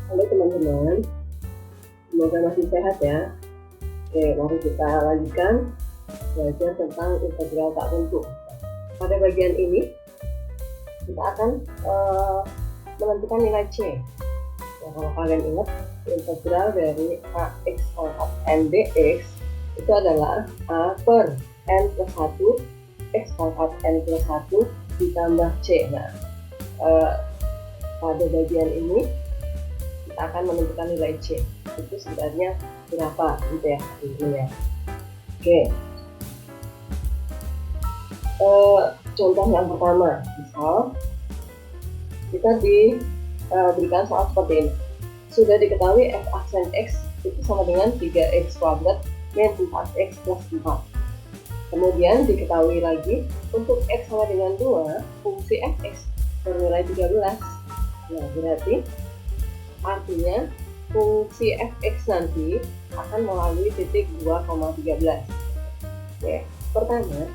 Halo teman-teman, semoga masih sehat ya. Oke, mari kita lanjutkan belajar tentang integral tak tentu. Pada bagian ini kita akan menentukan nilai C. Nah, kalau kalian ingat, integral dari ax pangkat n dx itu adalah a per n plus 1 x pangkat n plus 1 ditambah c. Nah, pada bagian ini kita akan menentukan nilai C itu sebenarnya berapa gitu ya ini ya. Oke, contoh yang pertama, misal kita diberikan soal seperti ini. Sudah diketahui f aksen x itu sama dengan 3x kuadrat min 4x plus 4. Kemudian diketahui lagi untuk x sama dengan 2, fungsi fx bernilai 13. Nah, berarti artinya fungsi fx nanti akan melalui titik 2,13. Oke,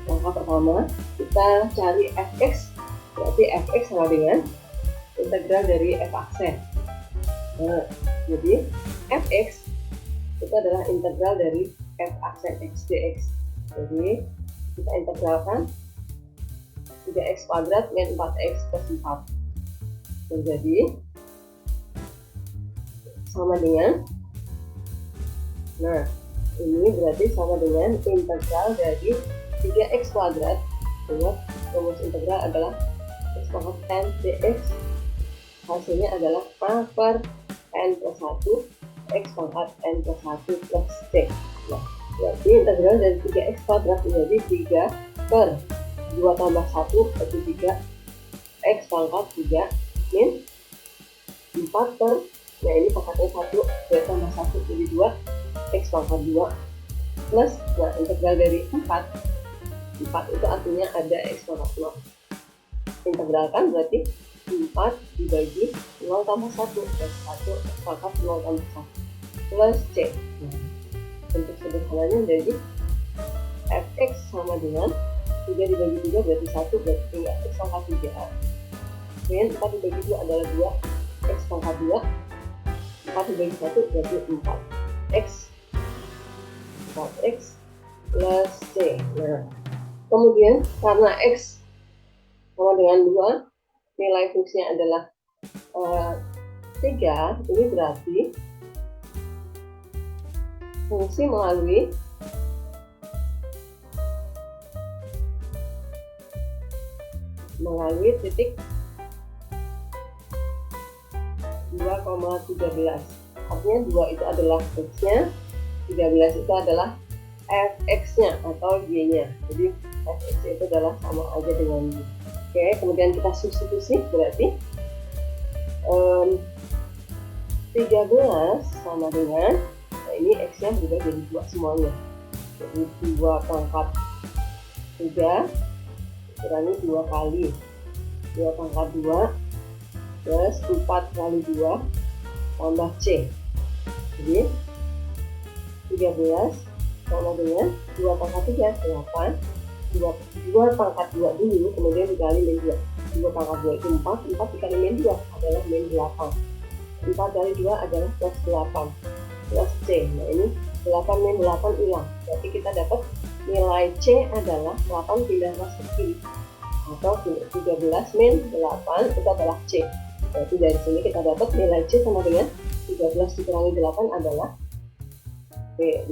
langkah pertama kita cari fx, berarti fx sama dengan integral dari f aksen. Nah, jadi fx itu adalah integral dari f aksen x dx. Jadi kita integralkan 3x kuadrat min 4x plus 4 menjadi sama dengan, nah ini berarti sama dengan integral dari 3x kuadrat. Ingat, rumus integral adalah x pangkat n dx, hasilnya adalah a per n plus 1 x pangkat n plus 1 plus c. Nah, berarti integral dari 3x kuadrat menjadi 3 per 2 tambah 1 berarti 3 x pangkat 3 min 4 per, nah ini pangkatnya 1, 2 tambah 1 jadi 2 x pangkat 2 plus, nah integral dari 4 itu artinya ada x pangkat 0. Integralkan berarti 4 dibagi 0 tambah 1 plus 1 x pangkat 0 tambah 1 plus c. Nah, untuk sederhananya jadi fx sama dengan 3 dibagi 3 berarti 1, berarti tinggal x pangkat 3 min 4 dibagi 2 adalah 2 x pangkat 2, 4 dibagi 1 berarti 4x plus c. Nah, kemudian karena x sama dengan 2, nilai fungsinya adalah 3, ini berarti fungsi melalui titik 2,13. Artinya 2 itu adalah x-nya, 13 itu adalah fx-nya atau y-nya. Jadi fx itu adalah sama aja dengan y. Oke, kemudian kita substitusi, berarti 13 sama dengan, nah ini x-nya berubah jadi 2 semuanya. Jadi 2 pangkat 3 dikurangi 2 kali 2 pangkat 2 plus 4 kali 2 tambah c. Jadi 13 sama dengan 2 pangkat 3, 8. 2 pangkat 2 dulu, kemudian dikali min 2. 2 pangkat 2 itu 4, 4 dikali min 2 adalah min 8. 4 kali 2 adalah plus 8 plus c. Nah ini 8 min 8 hilang, berarti kita dapat nilai c adalah 8 pindah masuk kiri, atau 13 min 8 itu adalah c. Berarti dari sini kita dapat nilai C sama dengan 13 dikurangi 8 adalah B5.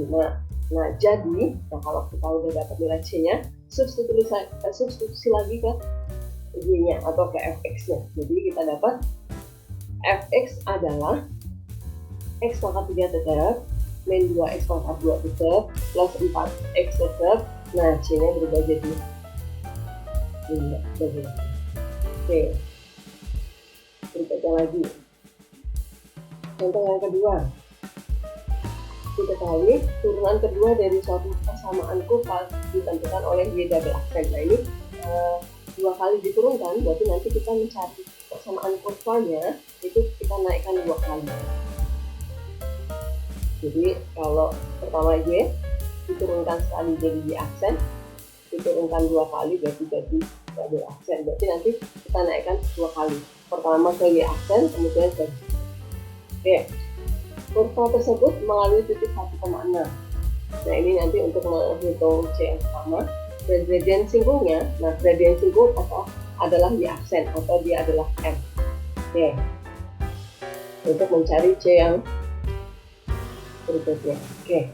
Nah, jadi kalau kita udah dapat nilai C-nya, substitusi lagi ke Y-nya atau ke fx-nya. Jadi kita dapat fx adalah x pangkat 3 tetap, min 2x pangkat 2 tetap, plus 4x tetap. Nah, C-nya berubah jadi 5. Oke. Berikutnya lagi, contoh yang kedua, diketahui turunan kedua dari suatu persamaan kurva ditentukan oleh y double aksen. Nah ini 2 kali diturunkan, berarti nanti kita mencari persamaan kurvanya itu kita naikkan 2 kali. Jadi kalau pertama y diturunkan sekali jadi y aksen, diturunkan 2 kali berarti jadi double aksen, berarti nanti kita naikkan 2 kali. Pertama ke y aksen, kemudian ke Oke, kurva tersebut melalui titik 1,6. Nah, ini nanti untuk menghitung C yang pertama. Dan gradient singgungnya, nah gradient singgung adalah Y aksen atau dia adalah M. Oke, untuk mencari C yang berikutnya. Oke,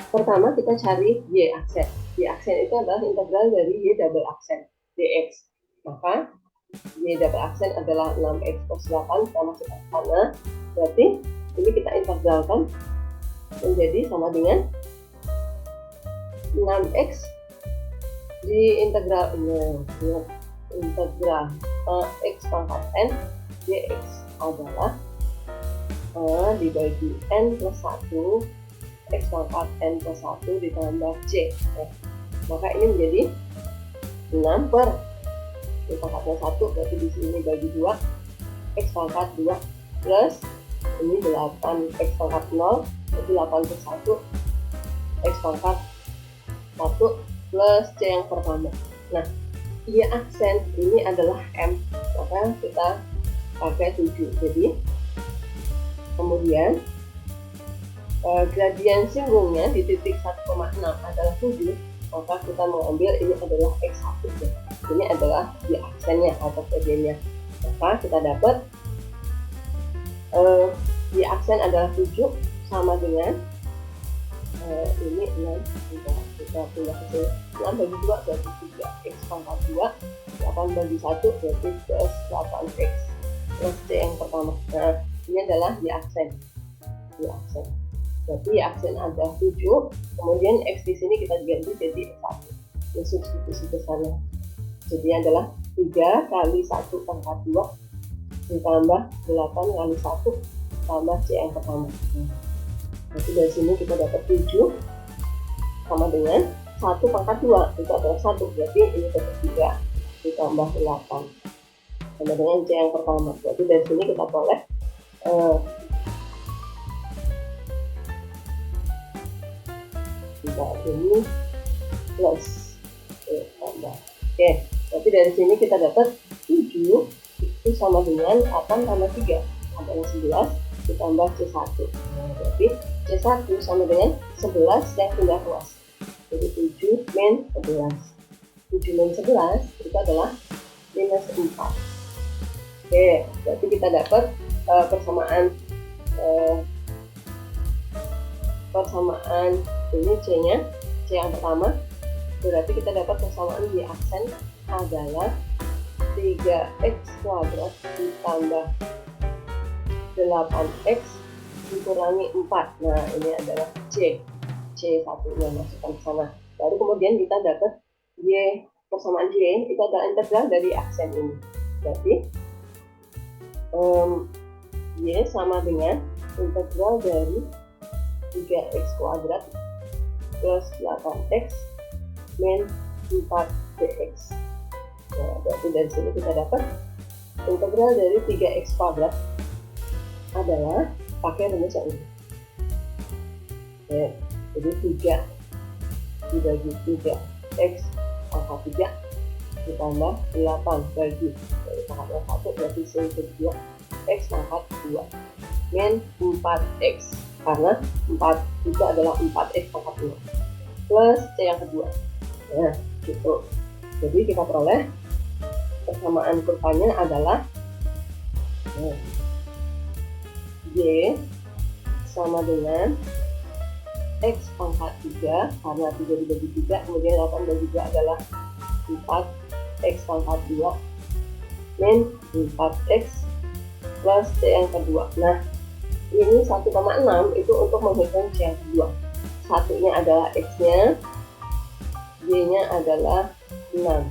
pertama kita cari Y aksen. Y aksen itu adalah integral dari Y double aksen dx. Maka Y double aksen adalah 6x plus 8 sama sana. Berarti ini kita integralkan menjadi sama dengan 6x di integral integral x pangkat n dx adalah dibagi n plus 1 x pangkat n plus 1 ditambah c. Maka ini menjadi 6 per pangkatnya 1, berarti di sini bagi 2 x pangkat 2 plus ini 8 x pangkat 0, berarti 8 plus 1 x pangkat 1 plus C yang pertama. Nah, Y aksen ini adalah M, maka kita pakai 7. Jadi, kemudian gradien singgungnya di titik 1,6 adalah 7, maka kita mengambil ini adalah X1. Ini adalah Y aksennya atau gradiennya. Maka kita dapat Y aksen adalah 7 sama dengan ini 6, kita pindah ke sini, 6 bagi 2 berarti 3 x pangkat 2, 8 bagi 1 berarti plus 8x plus C yang pertama. Nah, ini adalah Y aksen. Y aksen. Berarti Y aksen ada 7, kemudian X di sini kita ganti jadi X1. Ini substitusi ke sana. Jadi adalah 3 kali 1 pangkat 2 ditambah 8 kali 1 tambah C yang pertama. Berarti dari sini kita dapat 7 sama dengan 1 pangkat 2 itu adalah 1, berarti ini dapat 3 ditambah 8 sama dengan C yang pertama. Berarti dari sini kita boleh ini plus tambah. Oke, berarti dari sini kita dapat 7 itu sama dengan 8 tambah 3 adalah 11 ditambah C1. Nah, berarti C1 sama dengan 11 yang pindah ruas. Jadi 7 min 11. 7 min 11 itu adalah minus 4. Oke, berarti kita dapat persamaan ini C-nya, C yang pertama. Berarti kita dapat persamaan Y aksen adalah 3x kuadrat ditambah 8x dikurangi 4. Nah, ini adalah C1 nya masukkan ke sana. Lalu kemudian kita dapat Y, persamaan Y itu adalah integral dari aksen ini. Berarti Y sama dengan integral dari 3x kuadrat plus 8x min 4dx. Nah, berarti dari sini kita dapat integral dari 3x kuadrat adalah pakai rumus yang ini. Oke, jadi 3 dibagi 3x pangkat 3 ditambah 8 bagi dari pangkatnya 1 berarti C kedua x pangkat 2 min 4x, karena 4 itu adalah 4x pangkat 2 plus C yang kedua. Nah, gitu. Jadi kita peroleh persamaan kurvanya adalah Y sama dengan X pangkat 3, karena 3 dibagi 3, kemudian 8 bagi 2 adalah 4, X pangkat 2 min 4X plus C yang kedua. Nah, ini 1,6 itu untuk menghitung C yang kedua. Satunya adalah X-nya, Y-nya adalah 6.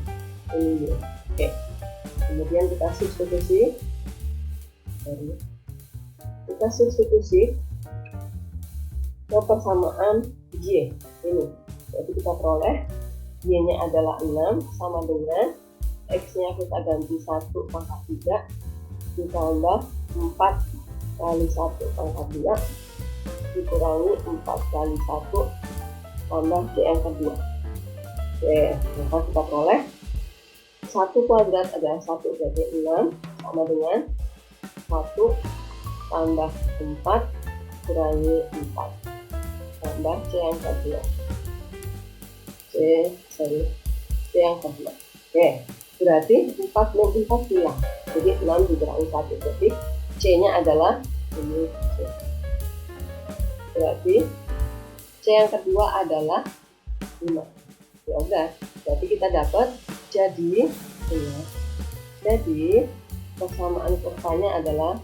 Ini. Oke. Kemudian kita substitusi. Kita substitusi ke persamaan Y ini. Jadi kita peroleh Y-nya adalah 6 sama dengan X-nya kita ganti 1 pangkat 3 ditambah 4 kali 1 pangkat 2 dikurangi 4 kali 1 tambah C yang kedua. Oke, maka kita peroleh 1 kuadrat adalah 1, berarti 6 sama dengan 1 tambah 4 kurangi 4 tambah C yang kedua. C yang kedua. Oke, berarti 4 min 4 hilang. Jadi 6 dikurangi 1. Jadi C-nya adalah ini C. Berarti C yang kedua adalah 5. Ya udah, berarti kita dapat jadi ya. Jadi persamaan kurvanya adalah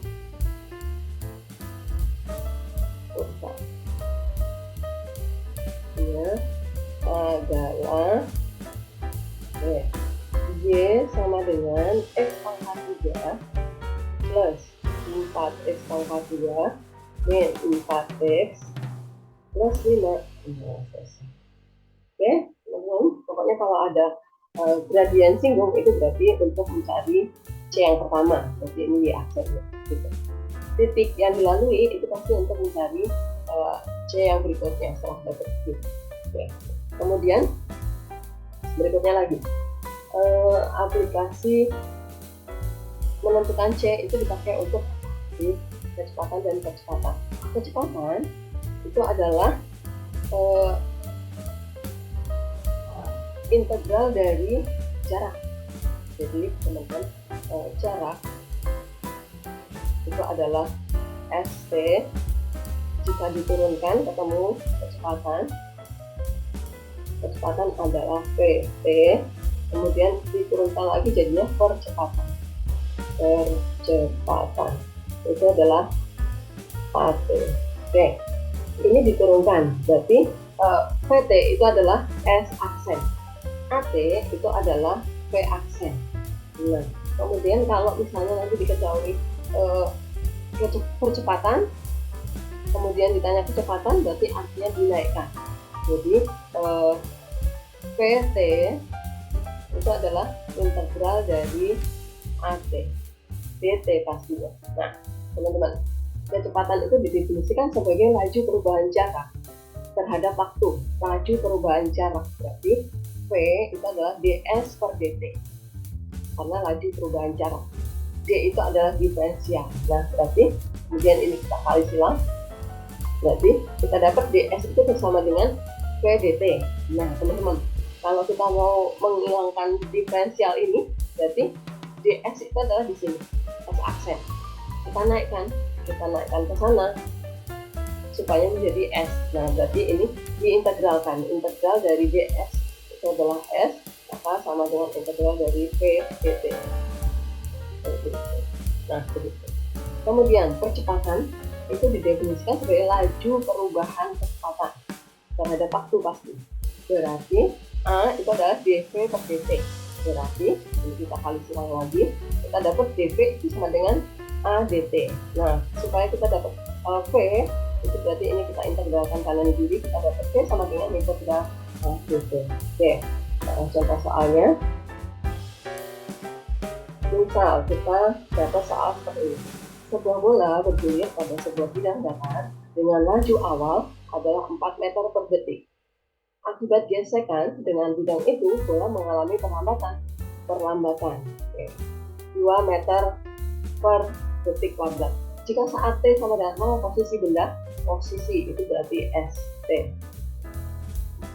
kurva ya adalah Y sama dengan X pangkat 3 plus 4X pangkat 2 min 4X plus 5. Oke, teman-teman, pokoknya kalau ada gradian singgung itu berarti untuk mencari C yang pertama, berarti ini Y aksennya gitu. Titik yang dilalui itu pasti untuk mencari C yang berikutnya setelah dapat gitu. Oke. Kemudian berikutnya lagi aplikasi menentukan C itu dipakai untuk di kecepatan dan kecepatan. Kecepatan itu adalah integral dari jarak. Jadi teman-teman, jarak itu adalah ST, jika diturunkan ketemu kecepatan adalah PT, kemudian diturunkan lagi jadinya percepatan itu adalah AT. Oke, ini diturunkan berarti PT itu adalah S aksen, AT itu adalah V aksen. Nah, kemudian kalau misalnya nanti diketahui percepatan, kemudian ditanya kecepatan, berarti artinya dinaikkan. Jadi PT itu adalah integral dari AT dt pastinya. Nah, teman-teman, kecepatan itu didefinisikan sebagai laju perubahan jarak terhadap waktu. Laju perubahan jarak berarti V itu adalah ds per dt, karena laju perubahan jarak. D itu adalah diferensial. Nah, berarti kemudian ini kita kali silang, berarti kita dapat ds itu bersama dengan v dt. Nah, teman-teman, kalau kita mau menghilangkan diferensial ini, berarti ds itu adalah di sini, s aksen. Kita naikkan ke sana supaya menjadi s. Nah, berarti ini diintegralkan. Integral dari ds itu adalah s, maka sama dengan integral dari v dt. Nah, begitu. Kemudian percepatan itu didefinisikan sebagai laju perubahan kecepatan terhadap waktu pasti. Berarti A itu adalah dv per dt. Berarti ini kita kali silang lagi, kita dapat dv itu sama dengan a dt. Nah, supaya kita dapat v itu berarti ini kita integralkan kanan kiri, kita dapat v sama dengan integral a dt. Oke, nah, contoh soalnya. Misal kita dapat soal seperti ini. Sebuah bola bergulir pada sebuah bidang datar dengan laju awal adalah 4 meter per detik. Akibat gesekan dengan bidang itu, bola mengalami perlambatan 2 meter per detik kuadrat. Jika saat T sama dengan 0, posisi itu berarti ST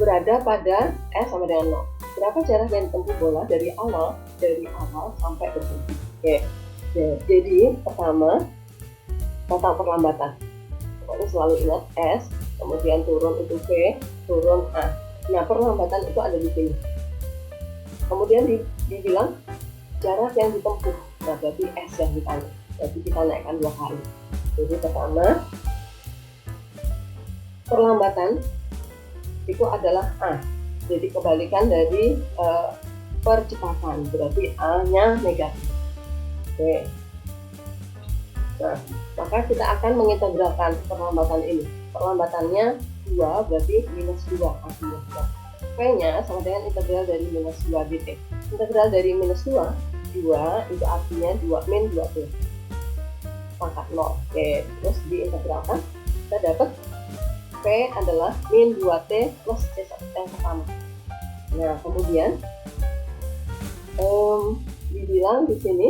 berada pada S sama dengan 0. Berapa jarak yang ditempuh bola dari awal sampai berhenti? Oke. Jadi pertama, total perlambatan. Pokoknya selalu ingat S, kemudian turun itu V, turun A. Nah, perlambatan itu ada di sini. Kemudian dibilang jarak yang ditempuh. Nah, berarti S yang ditanya. Jadi kita naikkan 2 kali. Jadi pertama, perlambatan itu adalah A. Jadi kebalikan dari percepatan. Berarti A-nya negatif. Oke. Nah, maka kita akan mengintegralkan perlambatan ini. Perlambatannya 2 berarti minus 2 artinya. V-nya sama dengan integral dari minus 2 dt. Integral dari minus 2 itu artinya 2 min 2t pangkat 0. Oke, terus diintegralkan, kita dapat V adalah min 2t plus C yang pertama. Nah, kemudian dibilang di sini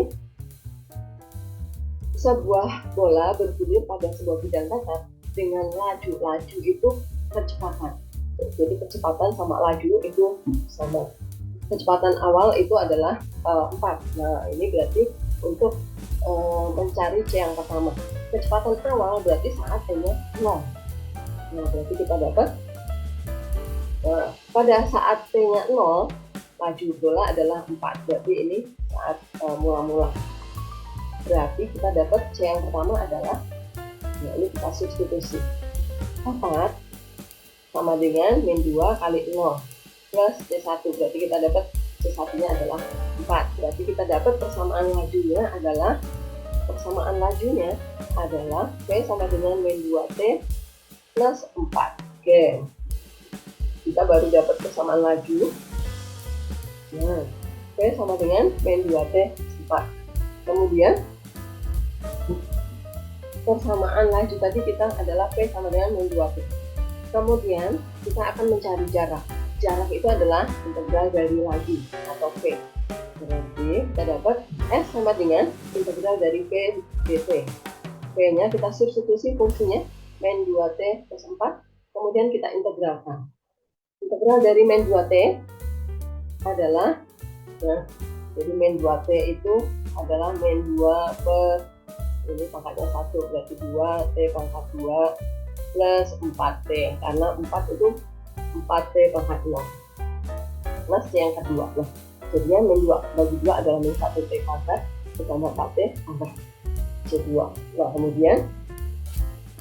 sebuah bola bergulir pada sebuah bidang datar dengan laju. Laju itu kecepatan. Jadi kecepatan sama laju itu sama. Kecepatan awal itu adalah 4. Nah, ini berarti untuk mencari C yang pertama. Kecepatan awal berarti saat T-nya 0. Nah, berarti kita dapat pada saat T-nya 0, laju bola adalah 4. Berarti ini saat mula-mula. Berarti kita dapat C yang pertama adalah, nah ini kita substitusi. 4 sama dengan min 2 kali 0 plus C1. Berarti kita dapat C1-nya adalah 4. Berarti kita dapat persamaan lajunya adalah P sama dengan min 2T plus 4. Oke. Kita baru dapat persamaan laju. Nah, P sama dengan min 2T 4. Kemudian persamaan laju tadi kita adalah P sama dengan min 2T. Kemudian kita akan mencari jarak. Jarak itu adalah integral dari laju atau P. Berarti kita dapat S sama dengan integral dari P dt. P-nya kita substitusi fungsinya min 2T plus 4. Kemudian kita integralkan. Integral dari min 2T adalah, nah, jadi min 2T itu adalah min 2 per, ini pangkatnya 1, berarti 2T pangkat 2 plus 4T, karena 4 itu 4T pangkat 0 plus C yang kedua. Nah, jadinya min 2 bagi 2 adalah min 1T kuadrat ditambah 4T kuadrat C2. Nah, kemudian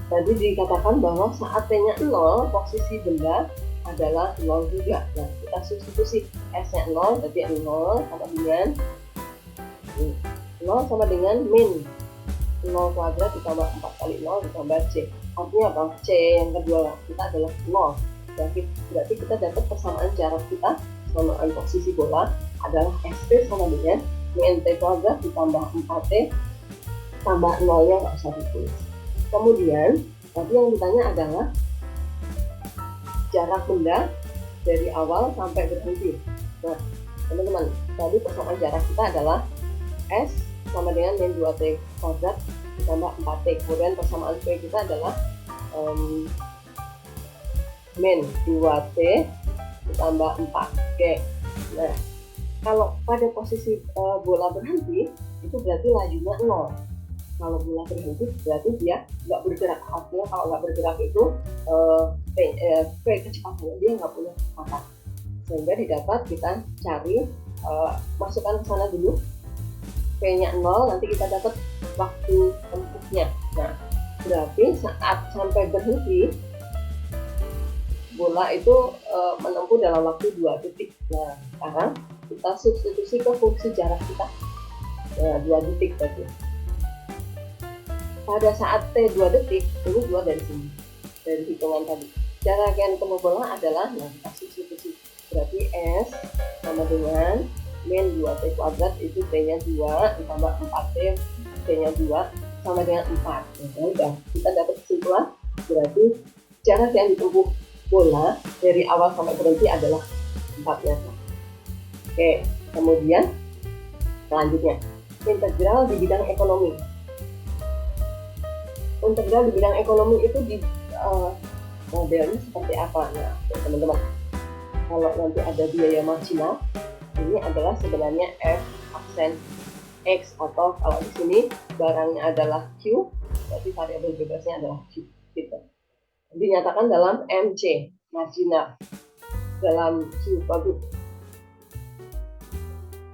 tadi dikatakan bahwa saat T-nya 0, posisi benda adalah 0 juga. Nah, kita substitusi S-nya 0, berarti 0 sama dengan min 0 kuadrat ditambah 4 kali 0 ditambah C. Artinya apa? C yang kedua kita adalah 0. Berarti kita dapat persamaan jarak kita, persamaan posisi bola adalah SP sama dengan min T kuadrat ditambah 4T tambah 0-nya nggak usah ditulis. Kemudian tadi yang ditanya adalah jarak benda dari awal sampai berhenti. Nah, teman-teman, tadi persamaan jarak kita adalah S sama dengan min 2T kuadrat ditambah 4T. Kemudian persamaan P kita adalah min 2T ditambah 4. Oke. Nah, kalau pada posisi bola berhenti, itu berarti lajunya 0. Kalau bola berhenti berarti dia nggak bergerak. Artinya kalau nggak bergerak itu P kecepatannya dia nggak punya kecepatan. Sehingga didapat kita cari, masukkan ke sana dulu P-nya 0, nanti kita dapat waktu tempuhnya. Nah, berarti saat sampai berhenti bola itu menempuh dalam waktu 2 detik. Nah, sekarang kita substitusi ke fungsi jarak kita. Nah, 2 detik tadi. Pada saat T 2 detik, ini 2 dari sini, dari hitungan tadi. Jarak yang ditempuh bola adalah, nah kita substitusi. Berarti S sama dengan min 2T kuadrat, itu T-nya 2 ditambah 4T, T-nya 2 sama dengan 4. Nah, udah, kita dapat kesimpulan, berarti jarak yang ditempuh bola dari awal sampai berhenti adalah 4 meter. Oke, kemudian selanjutnya, integral di bidang ekonomi. Integral di bidang ekonomi itu di modelnya seperti apa? Nah, teman-teman, kalau nanti ada biaya marginal, ini adalah sebenarnya F aksen X, atau kalau di sini barangnya adalah Q, berarti variabel bebasnya adalah Q. Gitu. Dinyatakan dalam MC, marginal, dalam Q produk.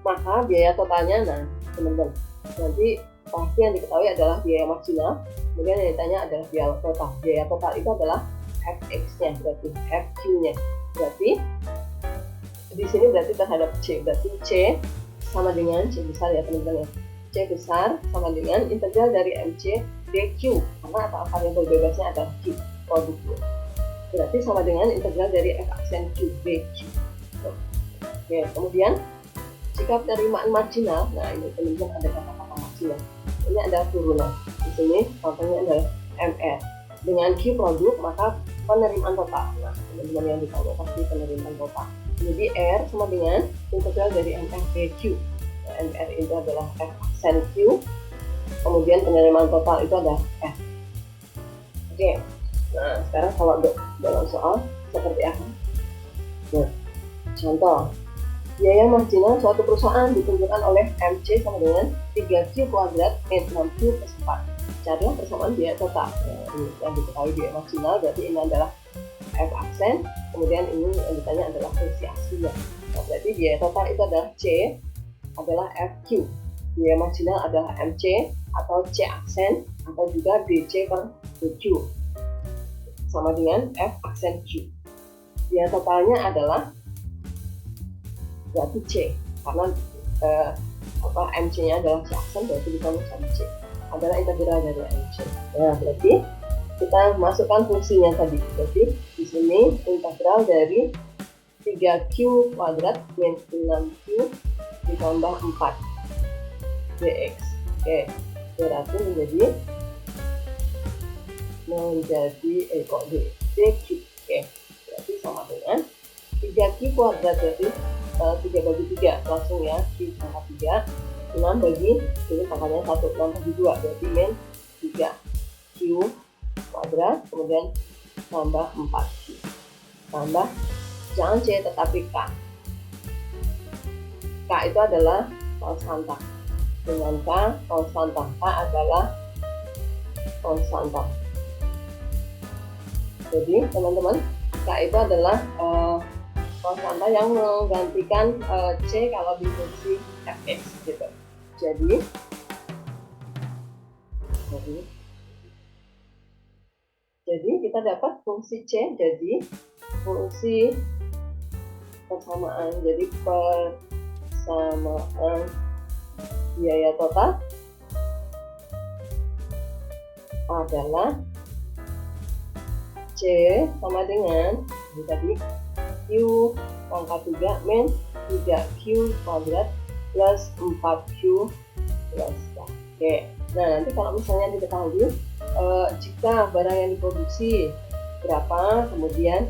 Maka biaya totalnya, nah teman-teman, nanti pasti yang diketahui adalah biaya marginal. Kemudian yang ditanya adalah biaya total. Biaya total itu adalah Fx-nya, berarti Fq-nya. Berarti di sini berarti terhadap C. Berarti C sama dengan C besar ya teman-teman ya. C besar sama dengan integral dari MC dQ. Karena apa? Variabel bebasnya adalah Q, produknya. Berarti sama dengan integral dari F aksen Q dQ. Oke, kemudian jika penerimaan marginal, nah ini teman-teman ada kata-kata marginal. Ini adalah turunan. Di sini contohnya adalah MR. Dengan Q produk, maka penerimaan total. Nah, teman-teman yang ditanya pasti penerimaan total. Jadi R sama dengan integral dari MR dQ. Nah, MR itu adalah F aksen Q kemudian penerimaan total itu ada F. Oke, nah sekarang kalau dalam soal seperti apa? Nah, contoh, biaya marginal suatu perusahaan ditentukan oleh MC sama dengan 3Q kuadrat min 6Q plus 4. Carilah persamaan biaya total. Nah, ini yang diketahui biaya marginal, berarti ini adalah F aksen, kemudian ini yang ditanya adalah fungsi aslinya. Nah, berarti biaya total itu adalah C adalah FQ. Biaya marginal adalah MC atau C aksen atau juga DC per Q sama dengan F aksen Q. Biaya totalnya adalah berarti C karena MC-nya adalah C aksen, berarti kita sama C adalah integral dari MC. Nah, berarti kita masukkan fungsinya tadi. Berarti di sini integral dari 3Q kuadrat min 6Q ditambah 4 dx. Oke, berarti menjadi kok dq. Oke, berarti sama dengan 3Q kuadrat, berarti 3 bagi 3 langsung ya, Q pangkat 3, 6 bagi ini pangkatnya 1, 6 bagi 2 berarti min 3Q kuadrat, kemudian tambah 4Q tambah jangan C tetapi K. K itu adalah konstanta dengan K konstanta. K adalah konstanta. Jadi teman-teman, K itu adalah konstanta yang menggantikan C kalau di fungsi fx gitu. Jadi kita dapat fungsi C jadi fungsi persamaan. Jadi persamaan biaya total adalah C sama dengan ini tadi Q pangkat 3 min 3Q kuadrat plus 4Q plus 4. Oke, nah nanti kalau misalnya diketahui jika barang yang diproduksi berapa, kemudian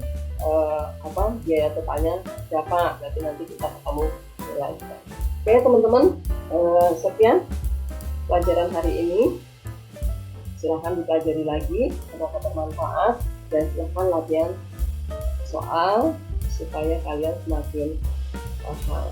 biaya totalnya berapa, berarti nanti kita ketemu nilai. Oke teman-teman, sekian pelajaran hari ini. Silahkan dipelajari lagi, semoga bermanfaat, dan silahkan latihan soal supaya kalian semakin paham.